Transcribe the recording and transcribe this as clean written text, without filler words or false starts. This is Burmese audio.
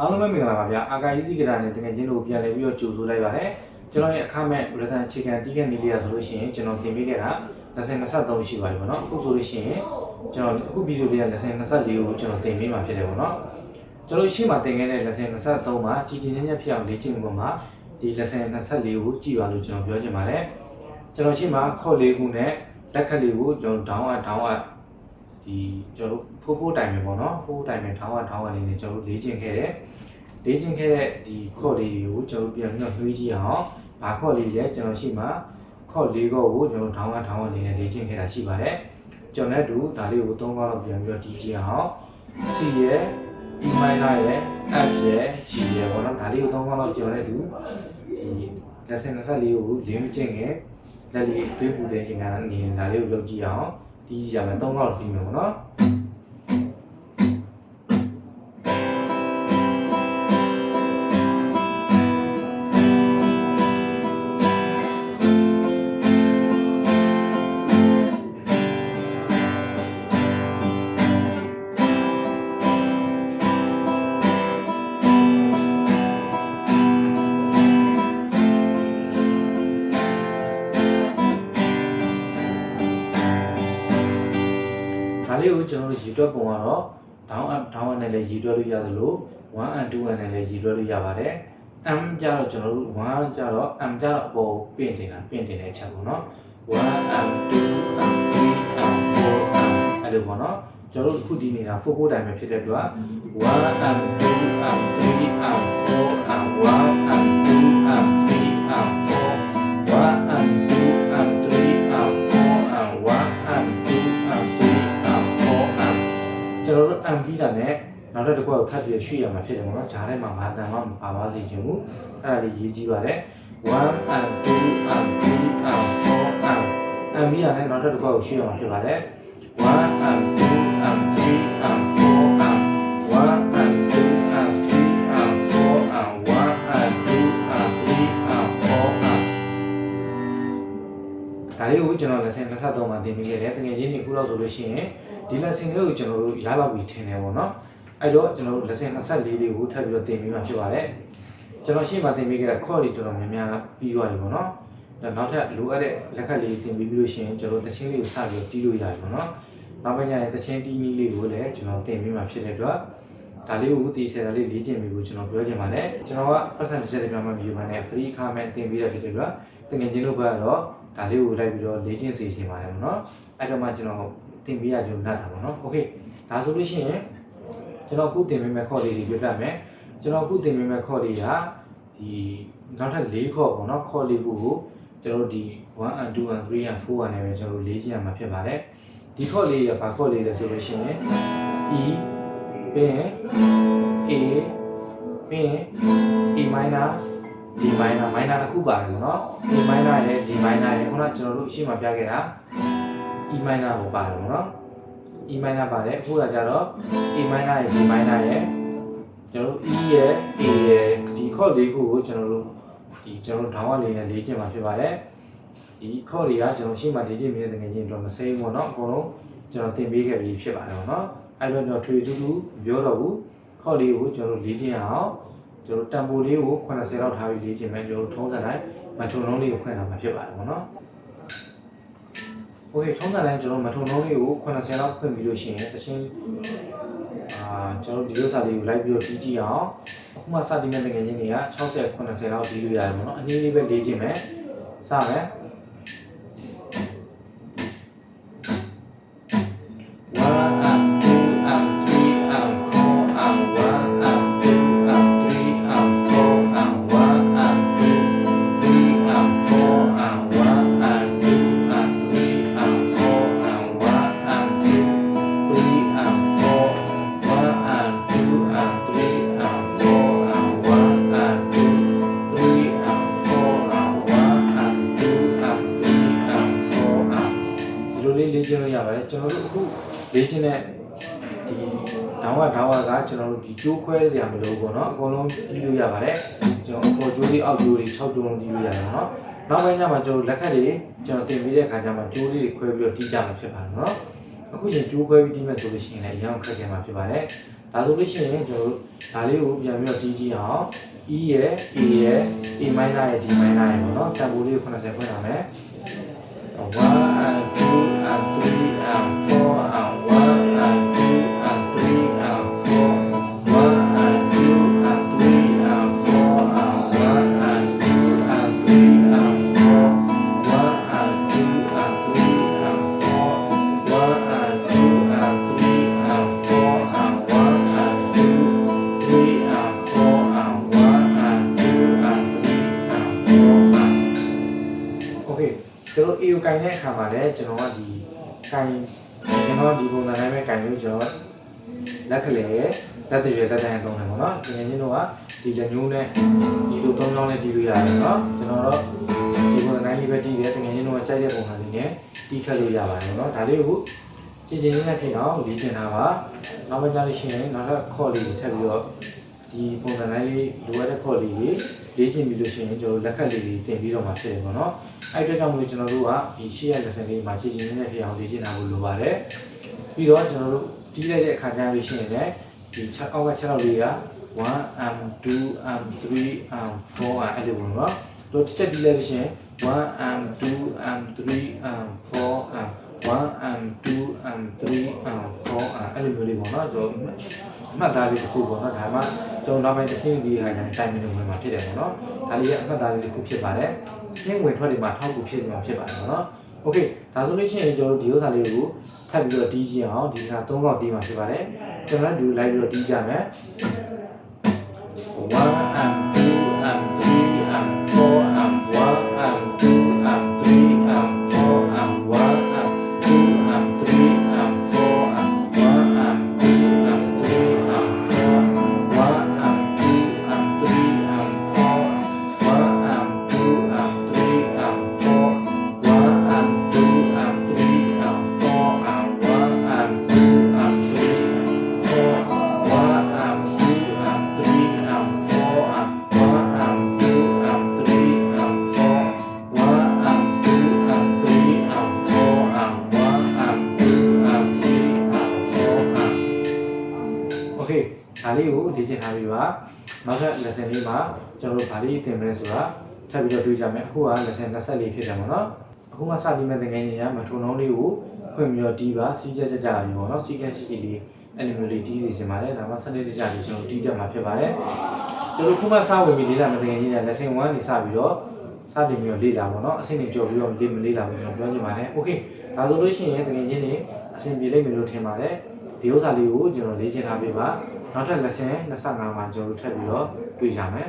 အားလုံးပဲမင်္ဂလာပါဗျာအာကာယီစီကရာနဲ့တကယ်ချင်းတို့ပြန်လည်ပြီးတော့ကြိုဆိုလိုက်ပါတယ်ကျွန်တော်ရဲ့အခမဲ့ရတန်အခြေခံတီးခက်နေလေးရဆိုလို့ရှိရင်ကျွန်တော်တင်ပေးခဲ့တာ2023ရှိပါပြီပေါ့နော်အခုဆိုလို့ရှိရင်ကျွန်တော်အခုဗီဒီယိုလေးက2024ကိုကျွန်တော်တင်ပေးမှာဖြစ်တယ်ပေါ့နော်ကျွန်တော်ရှိမှတင်ခဲ့တဲ့2023မှာကြီးကြီးညက်ညက်ဖြစ်အောင်လေ့ကျင့်မှုပေါ်မှာဒီ2024ကိုကြည့်ပါလို့ကျွန်တော်ပြောချင်ပါတယ်ကျွန်တော်ရှိမှခေါ်လေးခုနဲ့လက်ခတ်လေးကိုကျွန်တော် down ဒီကျွန်တော်ဖိုးတိုင်မယ်ပေါ့နော်ဖိုးတိုင်မယ်ထောင်းလေးနဲ့ကျွန်တော်လေ့ကျင့်ခဲ့တဲ့ဒီခေါ်လေးတွေကိုကျွန်တော်ပြန်ပြီးတော့နှွေးကြည့်အောင်ဘာခေါ်လေးလဲကျွန်တော်ရှိမှခေါ်လေးကိုကျွန်တော်ထောင်းလေးနဲ့လေ့ကျင့်ခဲ့တာရှိပါတယ်ကျွန်တော်လည်းဒါလေးကို3ခေါက်လောက်ပြန်ပြီးတော့တီးကြည့်အောင် C ရဲ့ E minor ရဲ့ F ရဲ့ G ရဲ့ပေါ့နော်ဒါလေးကို3ခေါက်လောက်ကျွန်တော်လည်းဒီlesson 24ကိုလင်းကျင့်ခဲ့လက်လေးတွေးပူတဲ့ချိန်ကနေဒါလေးကိုလုပ်ကြည့်အောင်ဒီကြည့်ရမယ်3ခေါက်ပြီးမယ်ပေါ့နော်ဒါလေးကိုကျွန်တော်တို့ရည်တွက်ပုံကတော့ down up နဲ့လည်းရည်တွက်လို့ရသလို 1 and 2 နဲ့လည်းရည်တွက်လို့ရပါတယ် m ကြတော့ကျွန်တော်တို့1ကြတော့ m ကြတော့အပေါ်ပင့်တင်တဲ့အချက်ပေါ့နော်1 m 2 m 3 m 4 m အဲ့လိုပေါ့နော်ကျွန်တော်တို့အခုဒီနေတာ4တိုင်ပဲဖြစ်တဲ့အတွက်1 m 2 m 3 m 4 m 1 m 2 m 3 m 4 1 m 2 m 3 m 4 m 1 m 2 m 3 ကျွန်တော်တို့ M ပြီးတာနဲ့နောက်တစ်ခုကထပ်ပြီးရွှေ့ရမှာဖြစ်တယ်ပေါ့နော်ဂျားထဲမှာဘာတန်မှမပါပါစေချင်ဘူးအဲ့ဒါလေးရေးကြည့်ပါတယ်1 and 2 and 3 and 4 and M ပြီးတာနဲ့နောက်တစ်ခုကိုရွှေ့ရမှာဖြစ်ပါတယ်1 and 2 and 3 and 4 and 1 and 2 and 3 and 4 and 1 and 2 and 3 and 4 andဒါလေးကိုကျွန်တော်lesson 23မှာသင်ပေးခဲ့တယ်တကယ်ချင်းဒီခုလောက်ဆိုလို့ရှိရင်ဒီ lesson လေးကိုကျွန်တော်တို့ရလောက်ပြီးထင်တယ်ပေါ့နော်အဲ့တော့ကျွန်တော်တို့ lesson 24လေးကိုထပ်ပြီးတော့သင်ပေးမှာဖြစ်ပါတယ်ကျွန်တော်ရှေ့မှာသင်ပေးခဲ့တဲ့ခေါ်တွေတော်တော်များများပြီးသွားပြီပေါ့နော်နောက်ထပ်လိုအပ်တဲ့လက်ခတ်လေးသင်ပေးပြီးလို့ရှိရင်ကျွန်တော်တချင်းလေးကိုစပြီးတီးလို့ရတယ်ပေါ့နော်နောက်ပိုင်းကျရင်တချင်းတီးနည်းလေးကိုလည်းကျွန်တော်သင်ပေးမှာဖြစ်တဲ့အတွက်ဒါလေးကိုတီးဆယ်တာလေးလေ့ကျင့်ပြီးကိုကျွန်တော်ပြောချင်ပါတယ်ကျွန်တော်ကပတ်စံတစ်ချက်တည်းမှမယူပါနဲ့ free အခမဲ့သင်ပေးရတဲ့အတွက်တကယ်ချင်းလို့ပဲတော့ဒါလေးကိုလိုက်ပြီးတော့လေ့ကျင့်စေချင်ပါတယ်ပေါ့နော်အဲ့တော့မှကျွန်တော်သင်ပေးရကြုံလာတာပေါ့နော်โอเคဒါဆိုလို့ရှိရင်ကျွန်တော်အခုသင်ပေးမယ့်ခေါ်လေးတွေပြပြမယ်ကျွန်တော်အခုသင်ပေးမယ့်ခေါ်လေးကဒီနောက်ထပ်4ခေါ်ပေါ့နော်ခေါ်လေးကိုကျွန်တော်ဒီ1 and 2 and 3 and 4 and နဲ့ပဲကျွန်တော်လေ့ကျင့်ရမှာဖြစ်ပါတယ်ဒီခေါ်လေးကဘာခေါ်လေးလဲဆိုလို့ရှိရင် E ပြီးရင် A ပြီးရင် A minor D minor တစ်ခုပါတယ်ပေါ့နော် A minor ရဲ့ D minor ရဲ့ခုနကကျွန်တော်တို့ရှင်းမှာပြခဲ့တာE minor ကိုပါတယ်ပေါ့နော် E minor ပါတယ်အခုကကြတော့ A minor ရဲ့ D minor ရဲ့ကျွန်တော်တို့ E ရဲ့ A ရဲ့ဒီခေါ်လေးခုကိုကျွန်တော်တို့ဒေါင်းလေးနဲ့လေ့ကျင့်မှာဖြစ်ပါတယ်ဒီခေါ်လေးကကျွန်တော်ရှင်းမှာလေ့ကျင့်ပြီးတဲ့ငွေချင်းတော့မစိမ်းဘူးเนาะအကုန်လုံးကျွန်တော်သင်ပေးခဲ့ပြီးဖြစ်ပါတယ်ပေါ့နော်အဲ့တော့ကျွန်တော်ထွေထူးထူးပြောတော့ဘူးခေါ်လေးကိုကျွန်တော်လေ့ကျင့်အောင်ကျွန်တော်တန်ဖိုးလေးကို80လောက်ထားပြီးလေ့ကျင့်မယ်ကျွန်တော်ထုံးစံတိုင်းမထုံလုံးလေးကိုဖွင့်တာမှာဖြစ်ပါတယ်ပေါ့နော်โอเคထုံးစံတိုင်းကျွန်တော်မထုံလုံးလေးကို80လောက်ဖွင့်ပြီးလို့ရှိရင်တချင်းကျွန်တော်ဒီလိုစာလေးကိုလိုက်ပြီးတော့တီးကြည့်အောင်အခုမှစတင်တဲ့ငွေချင်းတွေက60 80လောက်တီးလို့ရတယ်ပေါ့နော်အနည်းလေးပဲလေ့ကျင့်မယ်စမယ်လေ့ကျင့်လို့ရပါတယ်ကျွန်တော်တို့အခုလေ့ကျင့်တဲ့ဒီဒေါင်းကကျွန်တော်တို့ဒီကျိုးခွဲရမလို့ပေါ့နော်အကုန်လုံးတီးလို့ရပါတယ်ကျွန်တော်အပေါ်ကျိုးလေးအောက်ကျိုးလေး6ကျိုးလုံးတီးလို့ရတယ်နော်နောက်ပိုင်းကျမှကျွန်တော်လက်ခတ်တွေကျွန်တော်တင်ပေးတဲ့ခါကျမှကျိုးလေးတွေခွဲပြီးတော့တီးကြမှာဖြစ်ပါတယ်နော်အခုချိန်ကျိုးခွဲပြီးတီးမယ်ဆိုလို့ရှိရင်လည်းအရင်ခက်ခဲမှာဖြစ်ပါတယ် ဒါဆိုလို့ရှိရင်ကျွန်တော်တို့ဒါလေးကိုပြန်ပြီးတော့တီးကြည့်အောင် E ရဲ့ A ရဲ့ A minor ရဲ့ D minor ရဲ့ပေါ့နော်တန်ဖိုးလေးကို80ဖွင့်လာမယ် 1 and 2 and 3 and 4 and 1 and 2 and 3 and 4 1 and 2 and 3 and 4 and 1 and 2 and 3 and 4 1 and 2 and 3 and 4 1 and 2 and 3 and 4 and 1 and 2 3 and 4 and 1 and 2 and 3 and 4 Okay ကျွန်တော် A ကိုကင်တဲ့အခါမှာလည်းကျွန်တော်ကဒီကင်ကျွန်တော်ဒီပုံစံတိုင်းပဲကင်လို့ကျွန်တော်လက်ကလေးတက်တရွယ်တက်တန်းသုံးတယ်ပေါ့နော်ဒီငယ်ချင်းတို့ကဒီလက်ညှိုးနဲ့ဒီလိုသုံးချောင်းနဲ့တီးလို့ရတယ်နော်ကျွန်တော်တော့ဒီပုံစံတိုင်းလေးပဲတီးတယ်ဒီငယ်ချင်းတို့ကကြိုက်တဲ့ပုံစံလေးနဲ့တီးခတ်လို့ရပါတယ်နော်ဒါလေးကိုကြည်ချင်းလေးနဲ့ဖြစ်အောင်လေ့ကျင့်တာပါနောက်မှကြားလို့ရှိရင်နောက်ထပ်ခေါ်လေးတွေထပ်ပြီးတော့ဒီပုံစံတိုင်းလေးလိုအပ်တဲ့ခေါ်လေးတွေလေ့ကျင့်ပြီးလို့ရှိရင်ကျွန်တော်လက်ခတ်လေးတွေတင်ပြီးတော့မှဖြစ်တယ်ပေါ့နော်အဲ့အတွက်ကြောင့်မလို့ကျွန်တော်တို့ကဒီရှေ့ရ lesson လေးမှာကြည်ချင်းလေးနဲ့ဖြစ်အောင်လေ့ကျင့်တာကိုလိုပါတယ်ပြီးတော့ကျွန်တော်တို့တီးလိုက်တဲ့အခါကျလို့ရှိရင်လည်းဒီအောက်က6လောက်လေးက1 and 2 and 3 and 4 and အဲ့လိုပေါ့နော်တို့တစ်ချက်တီးလိုက်လို့ရှိရင်1 and 2 and 3 and 4 and 1 and 2 and 3 and 4 and အဲ့လိုမျိုးလေးပေါ့နော်ကျွန်တော်မှတ်သားလေးတစ်ခုပေါ့နော်ဒါမှကျွန်တော်နောက်ပိုင်းတစ်ဆင့်ဒီဟာတိုင်းတိုင်မင်းဝင်မှာဖြစ်တယ်ပေါ့နော်ဒါလေးကအမှတ်သားလေးတစ်ခုဖြစ်ပါတယ်ရှင်းဝင်ထွက်တွေမှာထောက်ကူဖြစ်စမှာဖြစ်ပါတယ်ပေါ့နော်โอเคဒါဆိုလို့ရှိရင်ကျွန်တော်တို့ဒီဥစ္စာလေးကိုထပ်ပြီးတော့တီးကြည့်အောင်ဒီက3កောက်တီးမှာဖြစ်ပါတယ်ကျွန်တော်တို့လိုက်ပြီးတော့တီးကြမယ်1 and 2 and 3 and 4 and 1 and 2 and 3 and 4 and 1 and 2 and 3 and 4 and 1 and 2 and 3 and 4 1 and 2 and 3 and 4 1 and 2 and 3 and 4 1 and 2 and 3 and 4 and 1 and 2 and 3 and 4 1 and 2 and 3 and 4 and 1 and 2 and 3 and 4 1 and 2 and 3 and 4 and 1 and 2 and 3 and 4 and Okay ဒါလေးကိုလေ့ကျင့်ထားပြီးပါနောက်ထပ် lesson လေးမှာကျွန်တော်တို့ဗာလေးသင်မယ်ဆိုတာထပ်ပြီးတော့တွေ့ကြမယ်အခုက lesson 24ဖြစ်တယ်ပေါ့နော်အခုမှစပြီးမဲ့တကယ်ကြီးရမထုံလုံးလေးကိုဖွင့်ပြီးတော့တီးပါစီးကြကြလေးပေါ့နော်စီကန်းရှိလေးအဲ့လိုမျိုးလေးတီးစီချင်ပါတယ်ဒါမှစနစ်တကျလေးကျွန်တော်တီးတတ်မှာဖြစ်ပါတယ်ကျွန်တော်ခုမှစဝင်ပြီးလေ့လာမဲ့တကယ်ကြီးရ lesson 1နေစပြီးတော့စတင်ပြီးတော့လေ့လာပေါ့နော်အဆင့်တွေကြော်ပြီးတော့မလေ့လာဘူးကျွန်တော်ပြောချင်ပါတယ် Okay ဒါဆိုလို့ရှိရင်တကယ်ကြီးနေအဆင်ပြေလိမ့်မယ်လို့ထင်ပါတယ်ဒီဥစ္စာလေးကိုကျွန်တော်လေ့ကျင့်ထားပေးပါနောက်ထပ် lesson 25မှာကျွန်တော်တို့ထပ်ပြီးတော့တွေ့ကြမယ်